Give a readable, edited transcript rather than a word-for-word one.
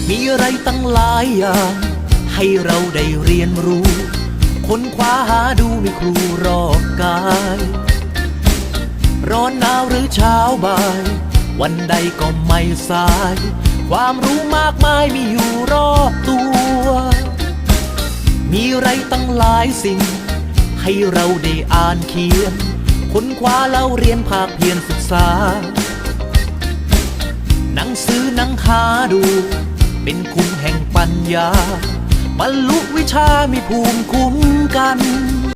มีอะไรตั้งหลายอย่างให้เราได้เรียนรู้ค้นคว้าหาดูมีครูรอบกายร้อนหนาวหรือเช้าบ่ายวันใดก็ไม่สายความรู้มากมายมีอยู่รอบตัวมีอะไรตั้งหลายสิ่งให้เราได้อ่านเขียนค้นคว้าเล่าเรียนภาคเพียรศึกษาหนังสือหนังหาดูเป็นคุณแห่งปัญญาบรรลุวิชามีภูมิคุ้มกัน